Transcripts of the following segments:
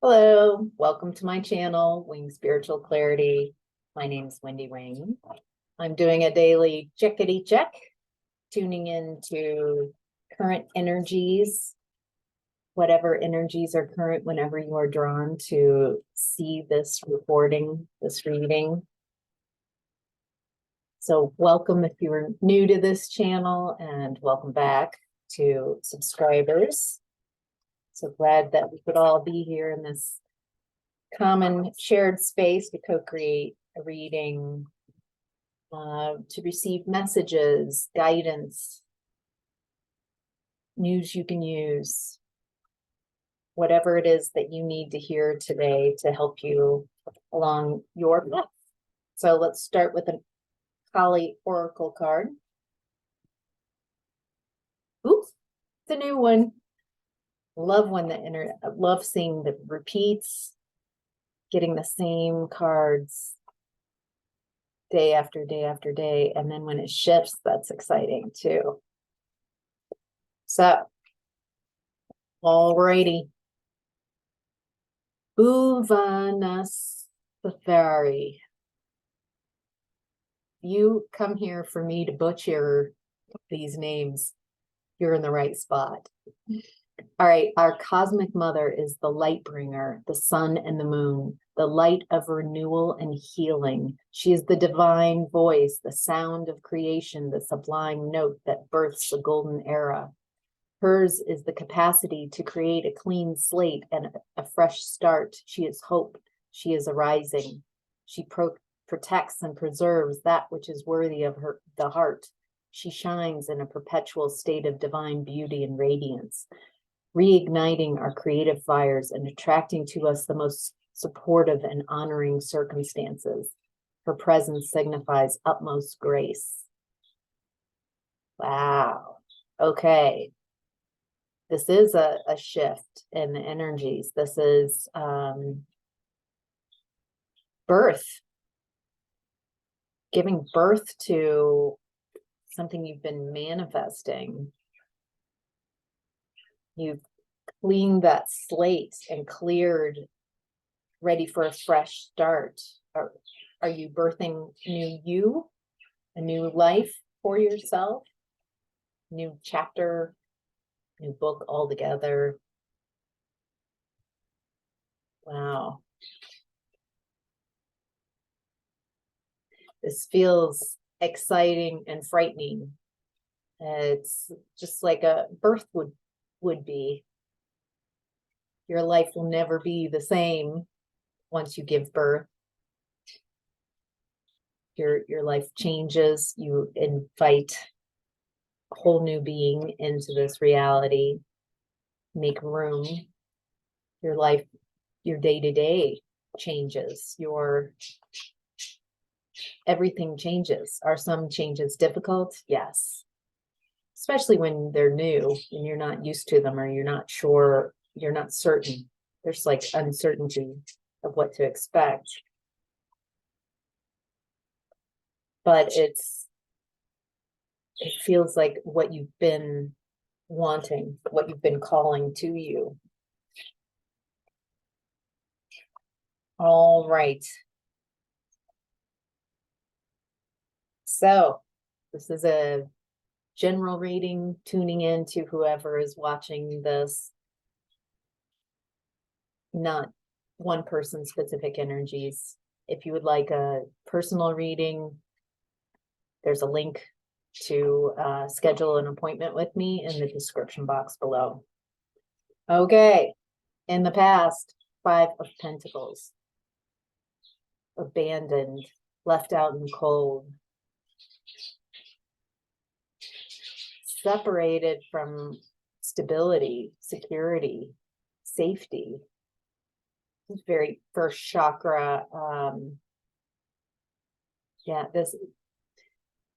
Hello, welcome to my channel, Wing Spiritual Clarity. My name is Wendy Wing. I'm doing a daily checkity check, tuning into current energies, whatever energies are current whenever you are drawn to see this recording, this reading. So welcome if you're new to this channel, and welcome back to subscribers. So glad that we could all be here in this common shared space to co-create a reading, to receive messages, guidance, news you can use, whatever it is that you need to hear today to help you along your path. So let's start with a Kali Oracle card. Oops, it's a new one. Love when love seeing the repeats, getting the same cards day after day after day. And then when it shifts, that's exciting too. So, alrighty. Bhuvanasafari. You come here for me to butcher these names. You're in the right spot. All right, our cosmic mother is the light bringer, the sun and the moon, the light of renewal and healing. She is the divine voice, the sound of creation, the sublime note that births the golden era. Hers is the capacity to create a clean slate and a fresh start. She is hope. She is arising. She protects and preserves that which is worthy of the heart. She shines in a perpetual state of divine beauty and radiance, reigniting our creative fires and attracting to us the most supportive and honoring circumstances. Her presence signifies utmost grace. Wow. Okay. This is a shift in the energies. This is birth. Giving birth to something you've been manifesting. You've cleaned that slate and cleared, ready for a fresh start. Are you birthing a new life for yourself, new chapter, new book altogether? Wow. This feels exciting and frightening. It's just like a birth would be. Your life will never be the same once you give birth. Your life changes. You invite a whole new being into this reality. Make room. Your life, your day-to-day changes. Everything changes. Are some changes difficult? Yes. Especially when they're new and you're not used to them, or you're not sure, you're not certain. There's like uncertainty of what to expect. But it feels like what you've been wanting, what you've been calling to you. All right. So this is a general reading, tuning in to whoever is watching this, not one person's specific energies. If you would like a personal reading, there's a link to schedule an appointment with me in the description box below. Okay, in the past, 5 of Pentacles. Abandoned, left out in the cold. Separated from stability, security, safety. Very first chakra. Yeah, this,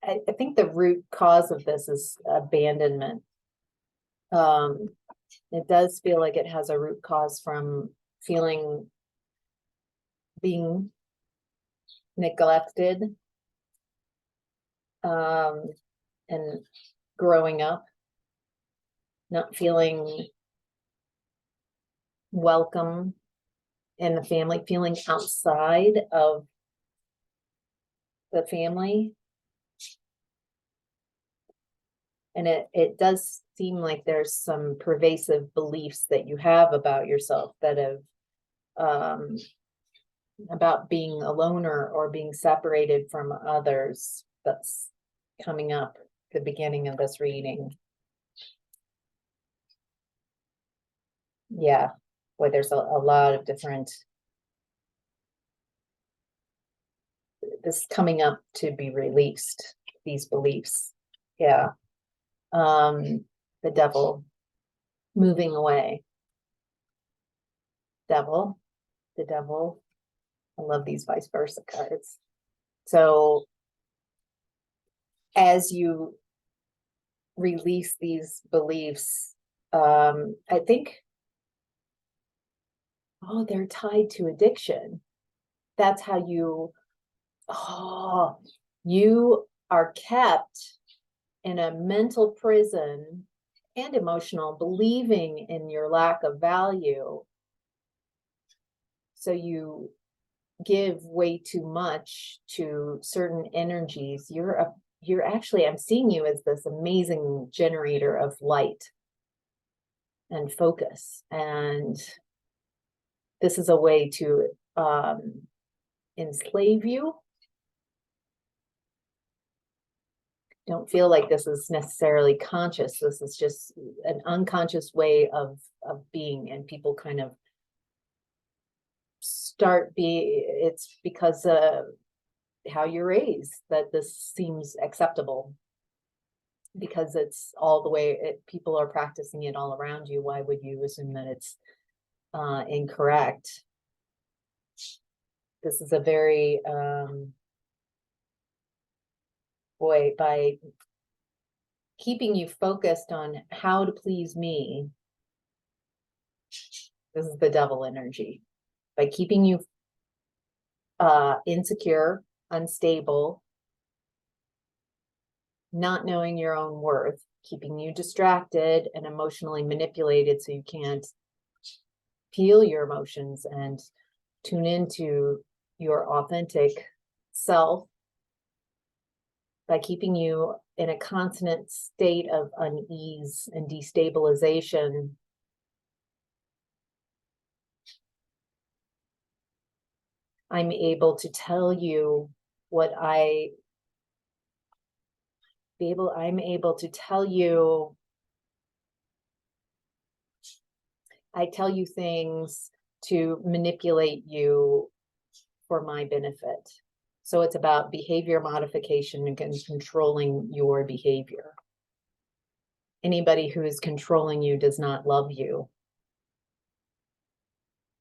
I think the root cause of this is abandonment. It does feel like it has a root cause from being neglected, and growing up, not feeling welcome in the family, feeling outside of the family. And it does seem like there's some pervasive beliefs that you have about yourself that have, about being a loner or being separated from others. That's coming up at the beginning of this reading. Yeah, boy, there's a lot of different, this coming up to be released, these beliefs. Yeah. The devil moving away. Devil, the devil. I love these vice versa cards. So as you release these beliefs, I think, oh, they're tied to addiction. That's how you are kept in a mental prison and emotional, believing in your lack of value. So you give way too much to certain energies. You're actually, I'm seeing you as this amazing generator of light and focus. And this is a way to enslave you. Don't feel like this is necessarily conscious. This is just an unconscious way of being, and people kind of it's because how you're raised that this seems acceptable, because it's all the way people are practicing it all around you. Why would you assume that it's incorrect? This is a very boy, by keeping you focused on how to please me, this is the devil energy. By keeping you insecure, unstable, not knowing your own worth, keeping you distracted and emotionally manipulated so you can't feel your emotions and tune into your authentic self, by keeping you in a constant state of unease and destabilization. I'm able to tell you I'm able to tell you, I tell you things to manipulate you for my benefit. So it's about behavior modification and controlling your behavior. Anybody who is controlling you does not love you.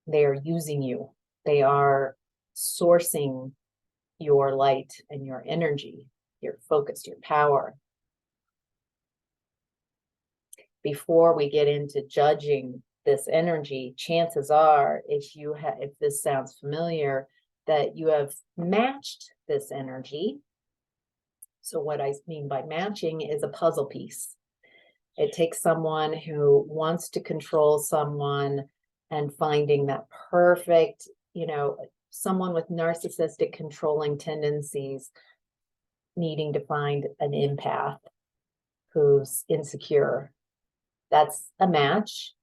They are using you. They are sourcing your light and your energy, your focus, your power. Before we get into judging this energy, chances are, if this sounds familiar, that you have matched this energy. So what I mean by matching is a puzzle piece. It takes someone who wants to control someone and finding that perfect, someone with narcissistic controlling tendencies needing to find an empath who's insecure. That's a match.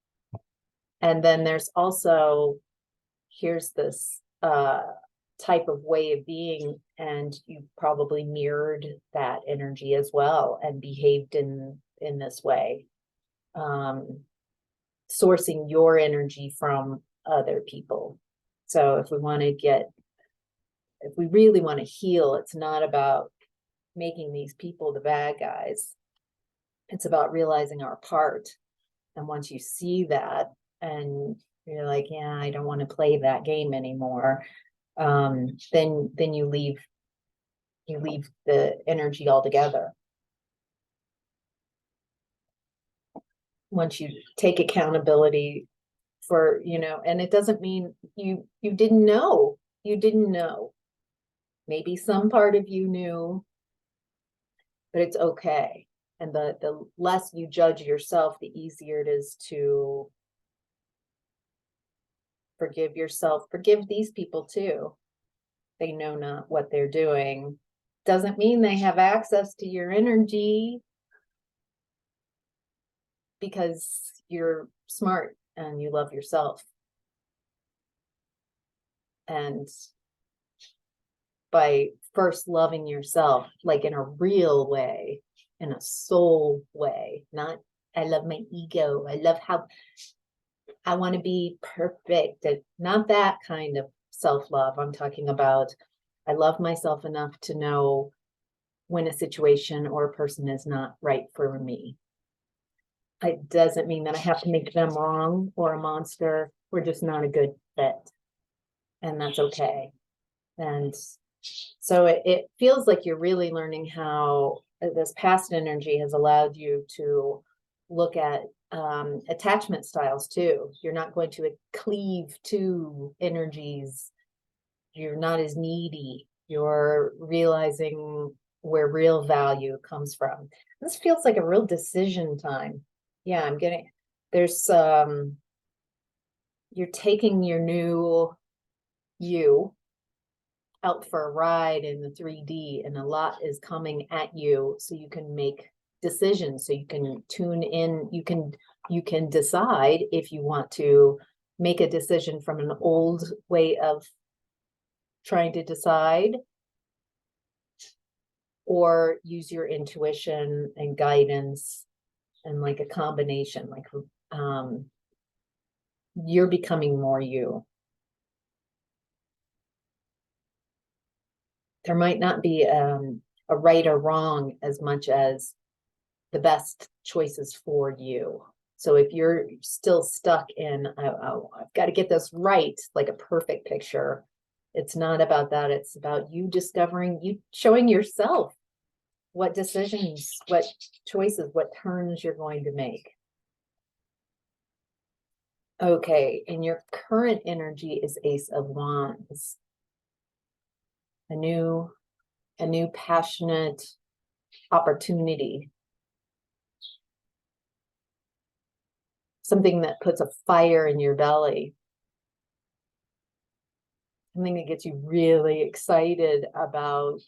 And then there's also, here's this type of way of being, and you probably mirrored that energy as well and behaved in this way, sourcing your energy from other people. So if we really want to heal, it's not about making these people the bad guys. It's about realizing our part. And once you see that and you're like, yeah, I don't want to play that game anymore, then you leave the energy altogether. Once you take accountability for, and it doesn't mean you didn't know. Maybe some part of you knew, but it's okay. And the less you judge yourself, the easier it is to Forgive yourself. Forgive these people too. They know not what they're doing. Doesn't mean they have access to your energy, because you're smart and you love yourself. And by first loving yourself, like in a real way, in a soul way, not I love my ego, I love how I want to be perfect, not that kind of self-love. I'm talking about I love myself enough to know when a situation or a person is not right for me. It doesn't mean that I have to make them wrong or a monster. We're just not a good fit. And that's okay. And so it feels like you're really learning how this past energy has allowed you to look at attachment styles too. You're not going to cleave to energies. You're not as needy. You're realizing where real value comes from. This feels like a real decision time. Yeah, I'm getting, there's you're taking your new you out for a ride in the 3D, and a lot is coming at you, so you can make decisions, so you can tune in, you can decide if you want to make a decision from an old way of trying to decide, or use your intuition and guidance, and like a combination, like you're becoming more you. There might not be a right or wrong as much as the best choices for you. So if you're still stuck in, I've got to get this right, like a perfect picture, it's not about that. It's about you discovering, you showing yourself what decisions, what choices, what turns you're going to make. Okay, and your current energy is Ace of Wands. A new passionate opportunity. Something that puts a fire in your belly. Something that gets you really excited about.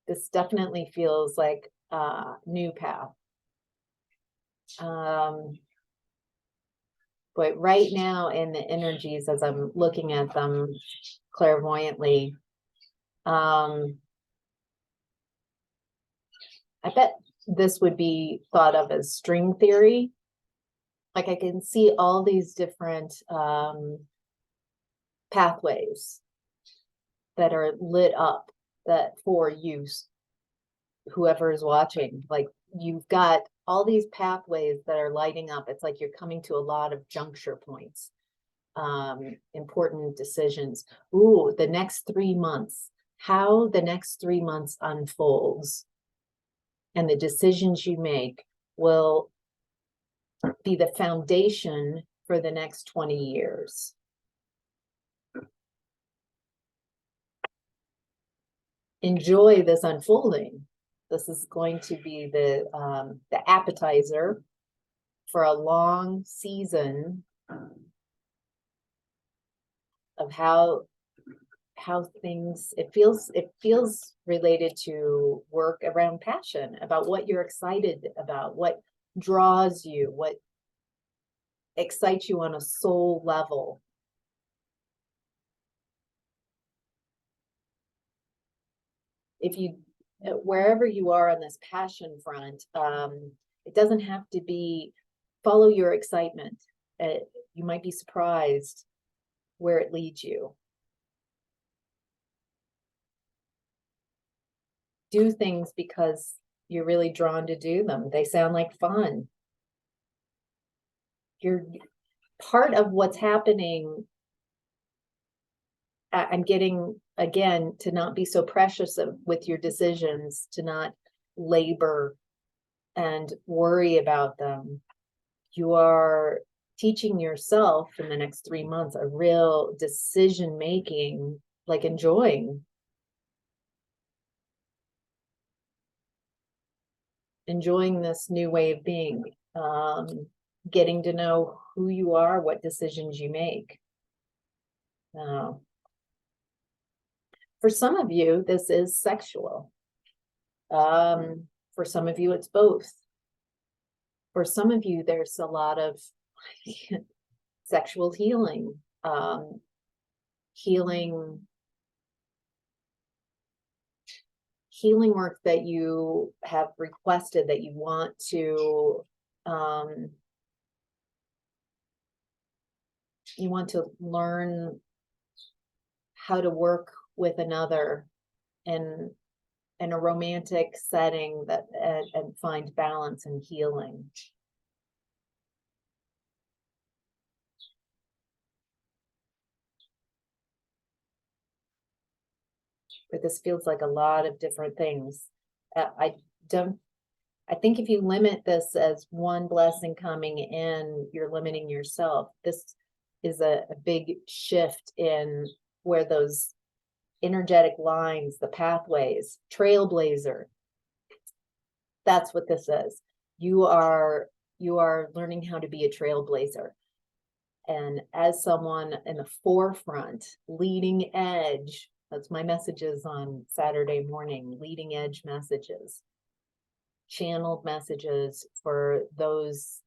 This definitely feels like a new path. But right now in the energies, as I'm looking at them clairvoyantly, I bet this would be thought of as string theory. Like I can see all these different pathways that are lit up that for use, whoever is watching, like you've got all these pathways that are lighting up. It's like you're coming to a lot of juncture points, important decisions. Ooh, the next 3 months, how the next 3 months unfolds and the decisions you make will be the foundation for the next 20 years. Enjoy this unfolding. This is going to be the appetizer for a long season of how things, it feels related to work around passion, about what you're excited about, what draws you, what excites you on a soul level. If you, wherever you are on this passion front, it doesn't have to be, follow your excitement. You might be surprised where it leads you. Do things because you're really drawn to do them. They sound like fun. You're part of what's happening. I'm getting, again, to not be so precious with your decisions, to not labor and worry about them. You are teaching yourself in the next 3 months a real decision making, like enjoying this new way of being. getting to know who you are, what decisions you make. For some of you, this is sexual. For some of you, it's both. For some of you, there's a lot of sexual healing, healing work that you have requested, that you want to learn how to work with another in a romantic setting, that and find balance and healing. But this feels like a lot of different things. I think if you limit this as one blessing coming in, you're limiting yourself. This is a big shift in where those energetic lines, the pathways, trailblazer. That's what this is. You are learning how to be a trailblazer. And as someone in the forefront, leading edge, that's my messages on Saturday morning, leading edge messages, channeled messages for those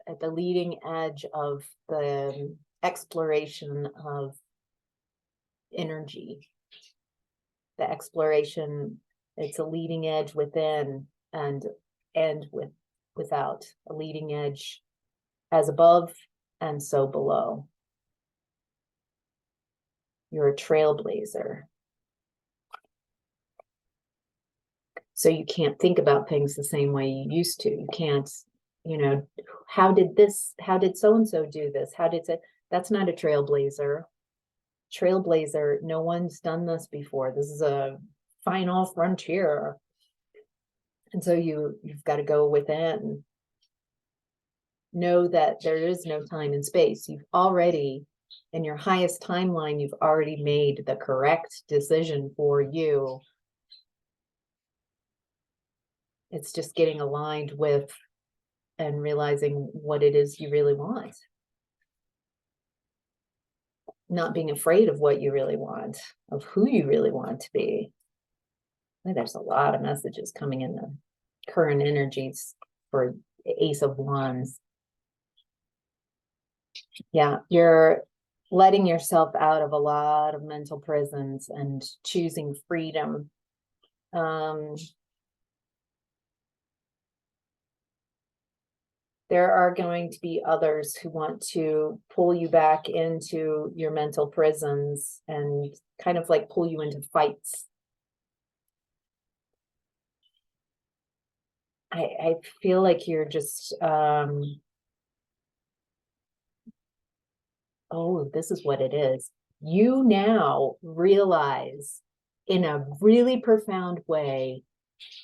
at the leading edge of the exploration of energy. The exploration, it's a leading edge within and without, a leading edge as above and so below. You're a trailblazer. So you can't think about things the same way you used to. You can't, how did so-and-so do this? That's not a trailblazer. Trailblazer, no one's done this before. This is a final frontier. And so you've got to go within. Know that there is no time and space. You've already, in your highest timeline, you've already made the correct decision for you. It's just getting aligned with and realizing what it is you really want. Not being afraid of what you really want, of who you really want to be. There's a lot of messages coming in the current energies for Ace of Wands. Yeah, you're letting yourself out of a lot of mental prisons and choosing freedom. There are going to be others who want to pull you back into your mental prisons and kind of like pull you into fights. I feel like you're just, oh, this is what it is. You now realize in a really profound way,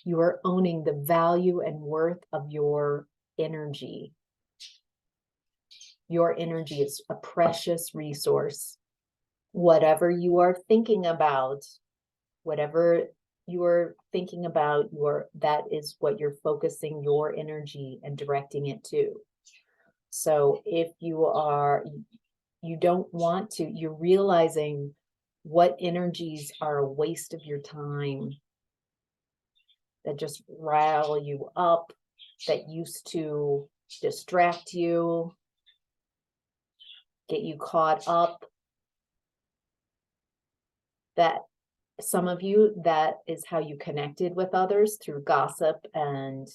you are owning the value and worth of your energy. Your energy is a precious resource. Whatever you are thinking about, that is what you're focusing your energy and directing it to. So if you're realizing what energies are a waste of your time, that just rile you up, that used to distract you, get you caught up. That some of you, that is how you connected with others, through gossip and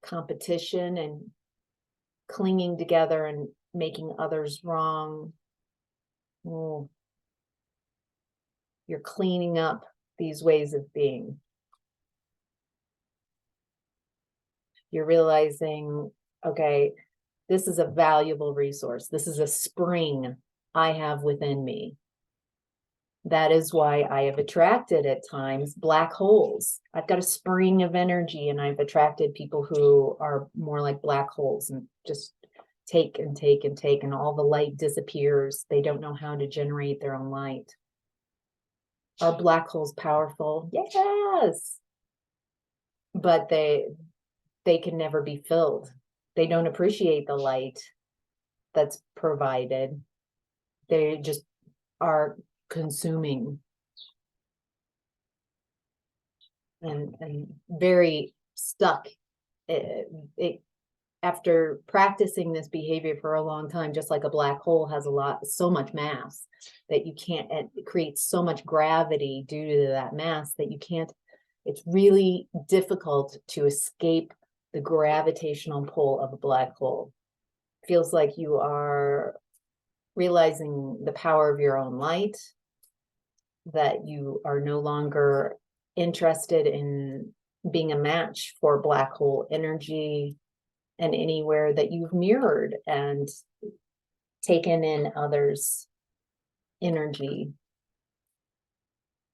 competition and clinging together and making others wrong. You're cleaning up these ways of being. You're realizing, okay, this is a valuable resource. This is a spring I have within me. That is why I have attracted at times black holes. I've got a spring of energy, and I've attracted people who are more like black holes and just take and take and take, and all the light disappears. They don't know how to generate their own light. Are black holes powerful? Yes. But they can never be filled. They don't appreciate the light that's provided. They just are consuming and very stuck. After practicing this behavior for a long time, just like a black hole has so much mass that you can't, it creates so much gravity due to that mass that you can't, it's really difficult to escape the gravitational pull of a black hole. It feels like you are realizing the power of your own light, that you are no longer interested in being a match for black hole energy, and anywhere that you've mirrored and taken in others' energy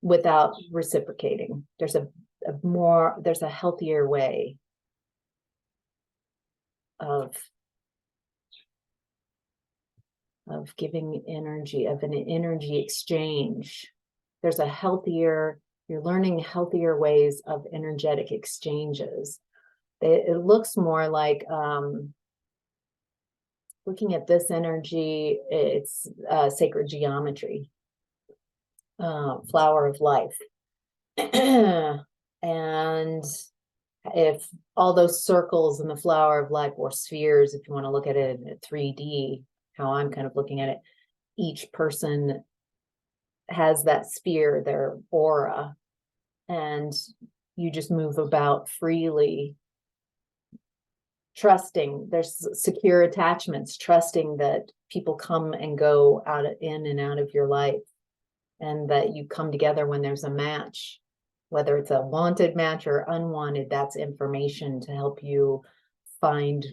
without reciprocating. There's there's a healthier way of giving energy, of an energy exchange. There's a healthier, you're learning healthier ways of energetic exchanges. It looks more like, looking at this energy, it's sacred geometry, flower of life. And if all those circles in the flower of life, or spheres, if you want to look at it in 3D, how I'm kind of looking at it, each person has that sphere, their aura, and you just move about freely, trusting there's secure attachments, trusting that people come and go in and out of your life, and that you come together when there's a match, whether it's a wanted match or unwanted. That's information to help you find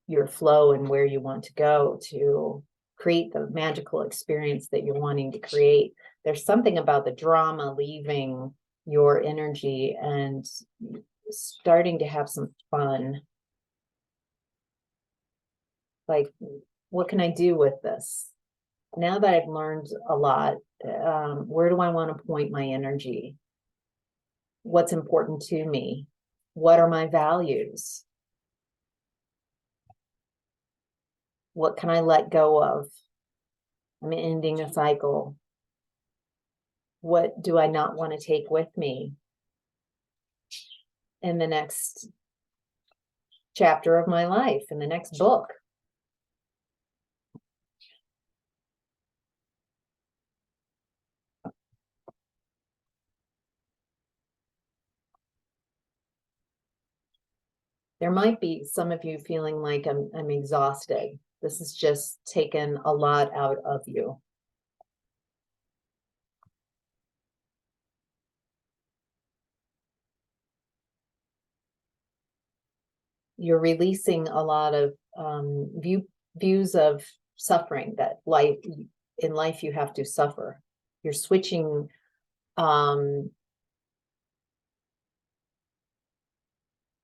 your flow and where you want to go to create the magical experience that you're wanting to create. There's something about the drama leaving your energy and starting to have some fun. Like, what can I do with this? Now that I've learned a lot, where do I want to point my energy? What's important to me? What are my values? What can I let go of? I'm ending a cycle. What do I not want to take with me in the next chapter of my life, in the next book? There might be some of you feeling like I'm exhausted. This has just taken a lot out of you. You're releasing a lot of views of suffering, that in life you have to suffer. You're switching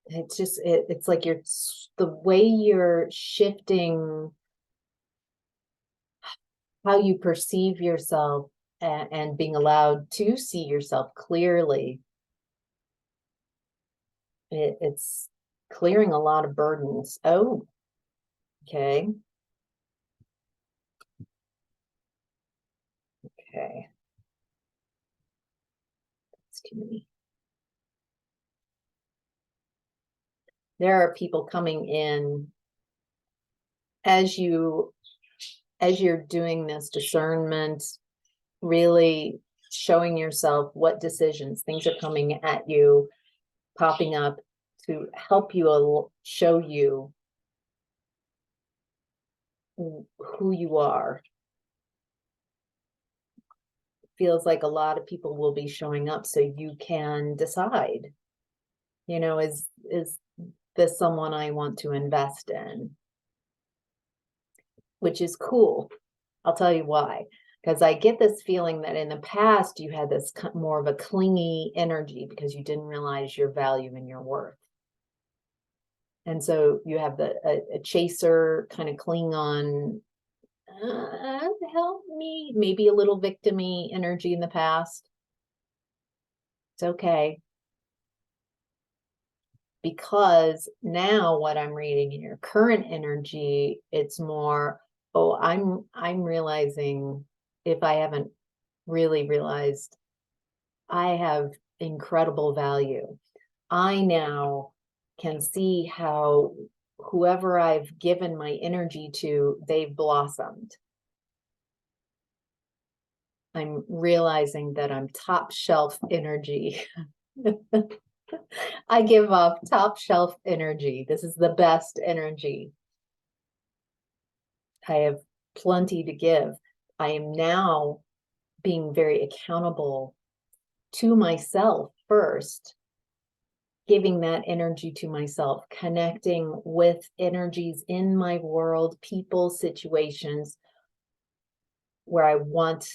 it's like the way you're shifting how you perceive yourself, and being allowed to see yourself clearly. It's clearing a lot of burdens. Oh, okay. Okay. That's too many. There are people coming in as you're doing this discernment, really showing yourself what decisions, things are coming at you, popping up to help you, show you who you are. Feels like a lot of people will be showing up so you can decide, is this someone I want to invest in? Which is cool. I'll tell you why. Because I get this feeling that in the past you had this more of a clingy energy because you didn't realize your value and your worth. And so you have a chaser, kind of cling on, help me, maybe a little victim-y energy in the past. It's okay. because now what I'm reading in your current energy, it's more, oh, I'm realizing, if I haven't really realized, I have incredible value. I now can see how whoever I've given my energy to, they've blossomed. I'm realizing that I'm top shelf energy. I give off top shelf energy. This is the best energy. I have plenty to give. I am now being very accountable to myself first, giving that energy to myself, connecting with energies in my world, people, situations where I want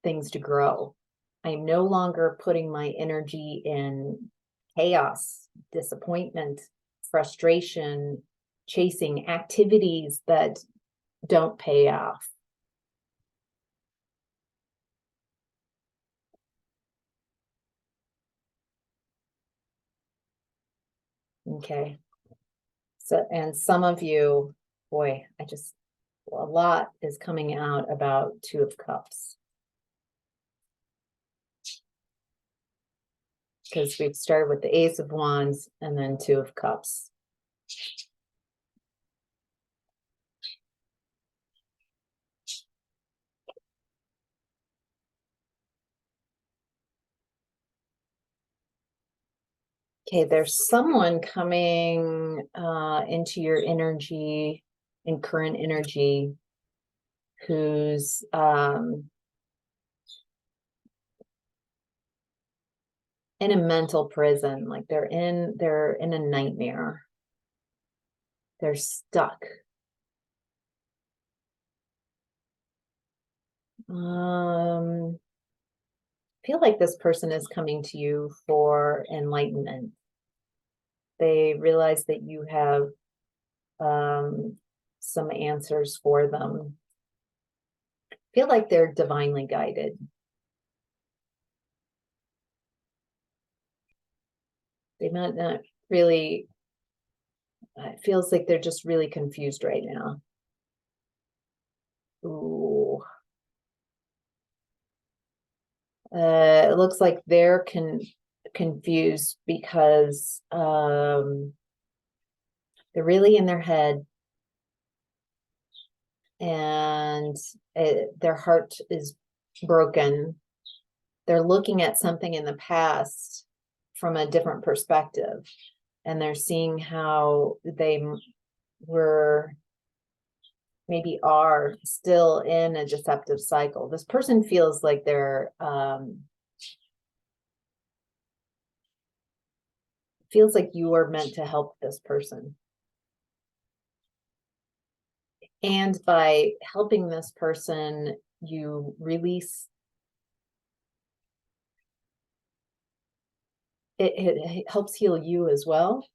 things to grow. I'm no longer putting my energy in chaos, disappointment, frustration, chasing activities that don't pay off. Okay. So, and some of you, boy, a lot is coming out about Two of Cups. Because we've started with the Ace of Wands and then Two of Cups. Okay, there's someone coming into your energy, in current energy, who's in a mental prison, like they're in a nightmare. They're stuck. I feel like this person is coming to you for enlightenment. They realize that you have some answers for them. I feel like they're divinely guided. They might not really, it feels like they're just really confused right now. Ooh. It looks like they're confused because they're really in their head, and their heart is broken. They're looking at something in the past from a different perspective, and they're seeing how they were, maybe are still in a deceptive cycle. This person feels like they're feels like you are meant to help this person. And by helping this person, you release, it helps heal you as well.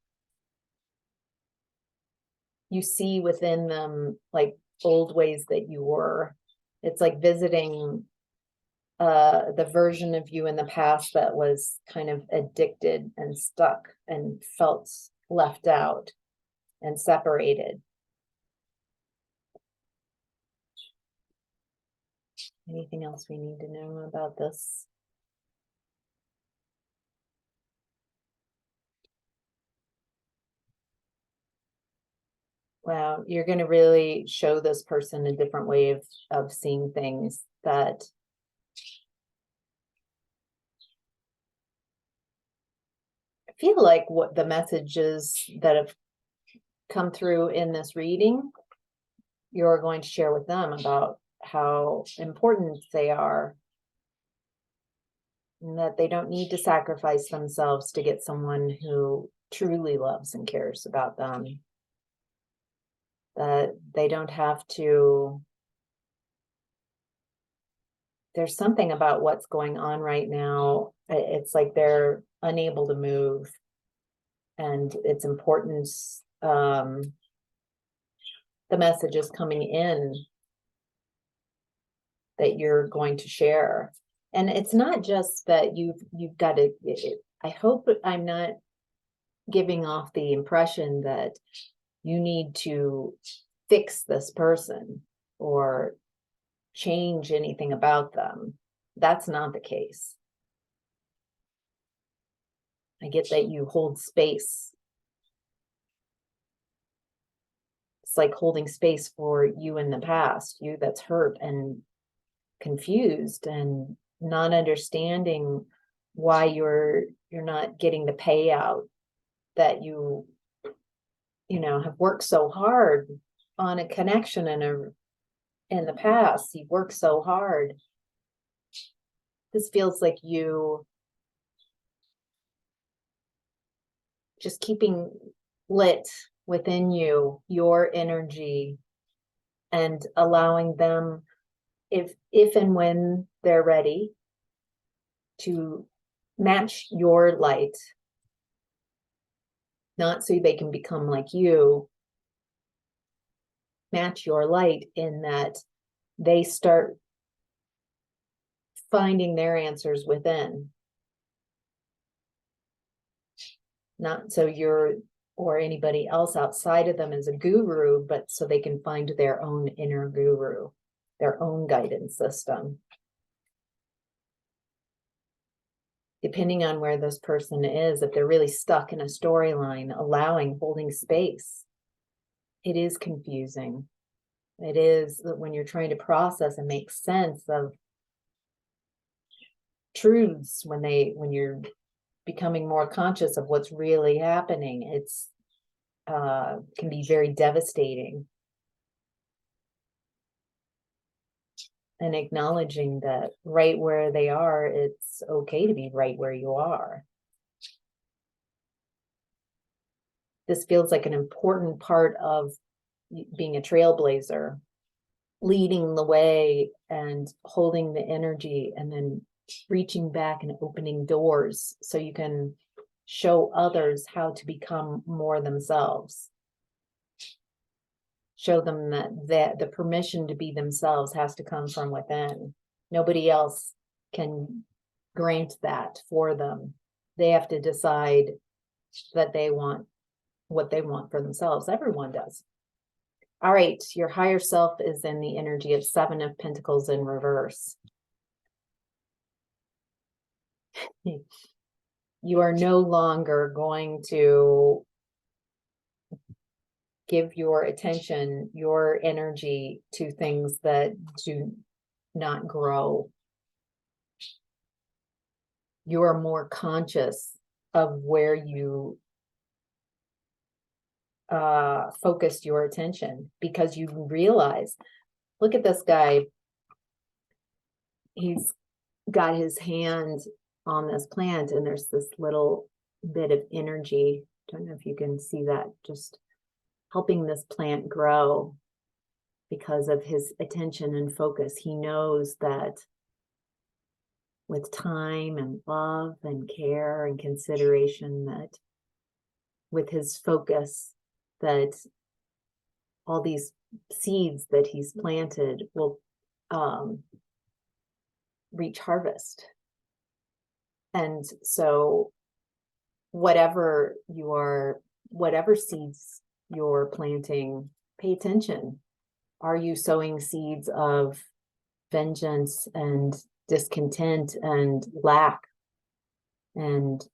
You see within them like old ways that you were. It's like visiting the version of you in the past that was kind of addicted and stuck and felt left out and separated. Anything else we need to know about this? Wow, you're going to really show this person a different way of seeing things, that I feel like what the messages that have come through in this reading, you're going to share with them about how important they are, and that they don't need to sacrifice themselves to get someone who truly loves and cares about them. That they don't have to. There's something about what's going on right now. It's like they're unable to move, and it's important. The message is coming in that you're going to share. And it's not just that you've got to, I hope I'm not giving off the impression that you need to fix this person or change anything about them. That's not the case. I get that you hold space. It's like holding space for you in the past, you that's hurt and confused and not understanding why you're not getting the payout that you have worked so hard on a connection in the past. You've worked so hard. This feels like you just keeping lit within you, your energy, and allowing them, if and when they're ready, to match your light. Not so they can become like you. Match your light in that they start finding their answers within. Not so you're or anybody else outside of them is a guru, but so they can find their own inner guru, their own guidance system. Depending on where this person is, if they're really stuck in a storyline, holding space, it is confusing. It is when you're trying to process and make sense of truths, when you're becoming more conscious of what's really happening, it's can be very devastating. And acknowledging that right where they are, it's okay to be right where you are. This feels like an important part of being a trailblazer, leading the way and holding the energy and then reaching back and opening doors so you can show others how to become more themselves. Show them that the permission to be themselves has to come from within. Nobody else can grant that for them. They have to decide that they want what they want for themselves. Everyone does. All right, your higher self is in the energy of 7 of Pentacles in reverse. You are no longer going to give your attention, your energy to things that do not grow. You are more conscious of where you focused your attention, because you realize, look at this guy. He's got his hand on this plant and there's this little bit of energy. Don't know if you can see that, just helping this plant grow because of his attention and focus. He knows that with time and love and care and consideration, that with his focus, that all these seeds that he's planted will reach harvest. And so whatever seeds you're planting, pay attention. Are you sowing seeds of vengeance and discontent and lack and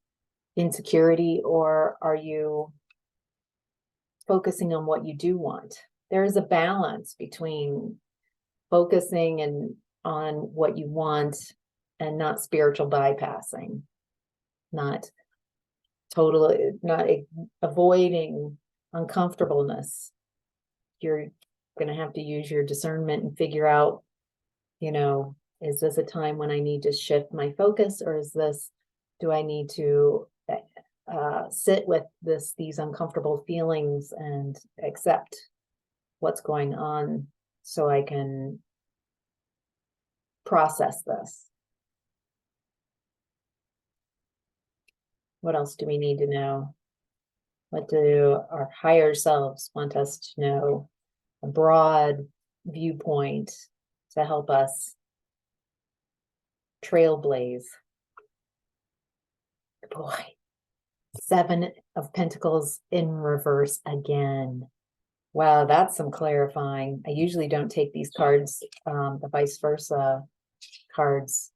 insecurity, or are you focusing on what you do want? There is a balance between focusing on what you want and not spiritual bypassing, not avoiding uncomfortableness. You're going to have to use your discernment and figure out, is this a time when I need to shift my focus, or do I need to sit with these uncomfortable feelings and accept what's going on so I can process this? What else do we need to know? What do our higher selves want us to know? A broad viewpoint to help us trailblaze. Boy, Seven of Pentacles in reverse again. Wow, that's some clarifying. I usually don't take these cards, the vice versa cards.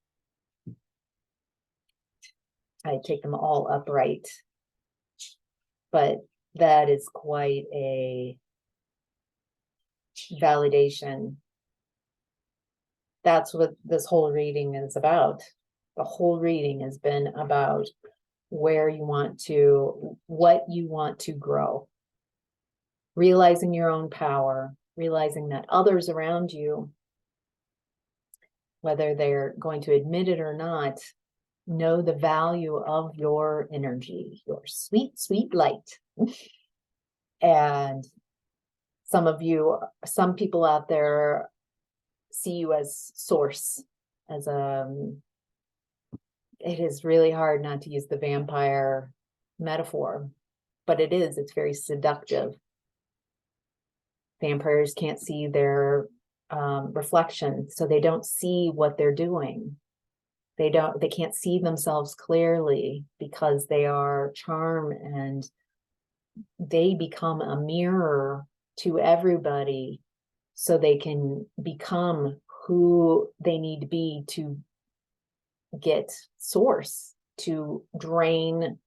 I take them all upright. But that is quite a validation. That's what this whole reading is about. The whole reading has been about where you want to, what you want to grow. Realizing your own power, realizing that others around you, whether they're going to admit it or not, know the value of your energy, your sweet, sweet light. And some people out there see you as source, as it is really hard not to use the vampire metaphor, but it's very seductive. Vampires can't see their reflection, so they don't see what they're doing. They can't see themselves clearly because they are charm, and they become a mirror to everybody so they can become who they need to be to get source, to drain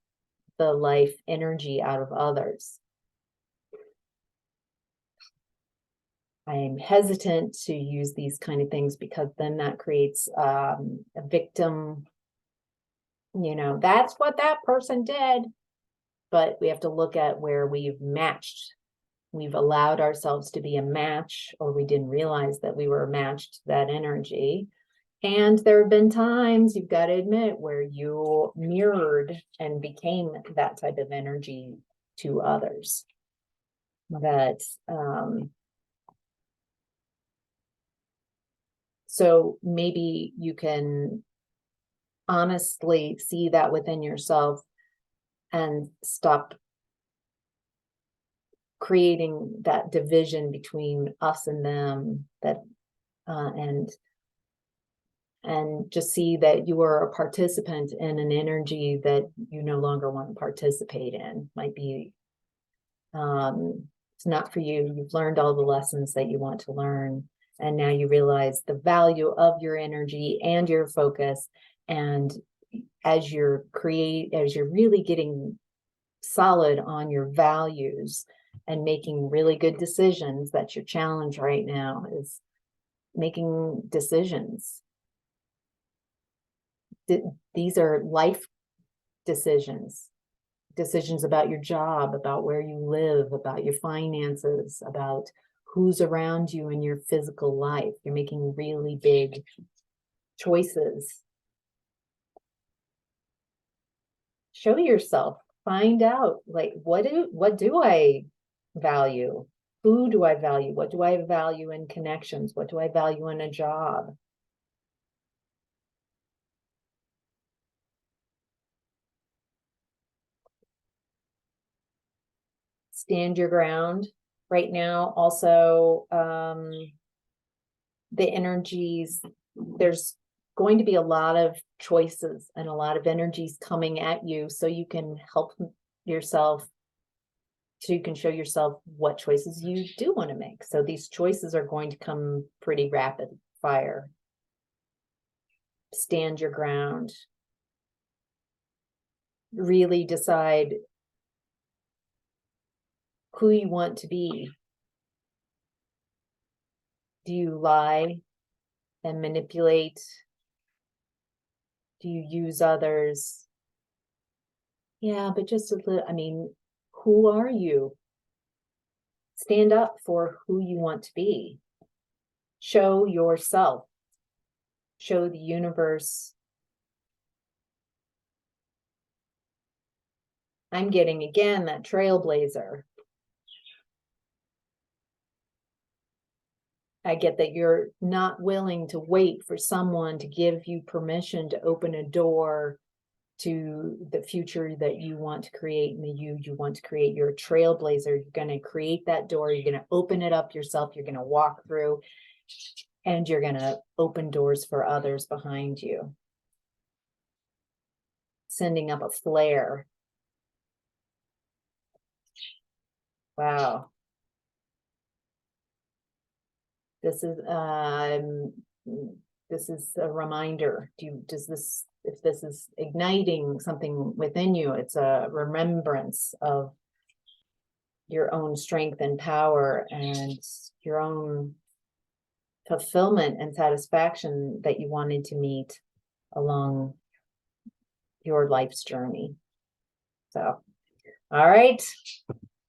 the life energy out of others. I am hesitant to use these kind of things because then that creates a victim, that's what that person did. But we have to look at where we've matched. We've allowed ourselves to be a match, or we didn't realize that we were matched to that energy. And there have been times, you've got to admit, where you mirrored and became that type of energy to others. So maybe you can honestly see that within yourself and stop creating that division between us and them, and just see that you are a participant in an energy that you no longer want to participate in. Might be it's not for you. You've learned all the lessons that you want to learn, and now you realize the value of your energy and your focus. And as you're really getting solid on your values and making really good decisions, that's your challenge right now, is making decisions. These are life decisions about your job, about where you live, about your finances, about who's around you in your physical life. You're making really big choices. Show yourself, find out, like, what do I value? Who do I value? What do I value in connections? What do I value in a job? Stand your ground right now. Also, the energies, there's going to be a lot of choices and a lot of energies coming at you, so you can help yourself, so you can show yourself what choices you do want to make. So these choices are going to come pretty rapid fire. Stand your ground. Really decide who you want to be. Do you lie and manipulate? Do you use others? Yeah, but just a little, who are you? Stand up for who you want to be. Show yourself. Show the universe. I'm getting, again, that trailblazer. I get that you're not willing to wait for someone to give you permission to open a door to the future that you want to create, and you want to create. You're a trailblazer. You're going to create that door. You're going to open it up yourself. You're going to walk through, and you're going to open doors for others behind you. Sending up a flare. Wow. This is a reminder. If this is igniting something within you, it's a remembrance of your own strength and power and your own fulfillment and satisfaction that you wanted to meet along your life's journey. So, all right,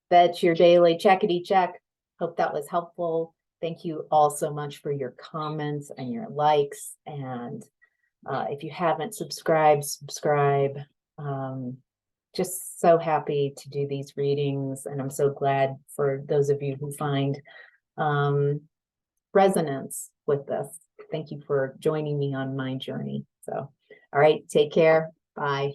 that's your daily checkity check. Hope that was helpful. Thank you all so much for your comments and your likes. And if you haven't subscribed, subscribe. Just so happy to do these readings. And I'm so glad for those of you who find resonance with this. Thank you for joining me on my journey. So, all right, take care. Bye.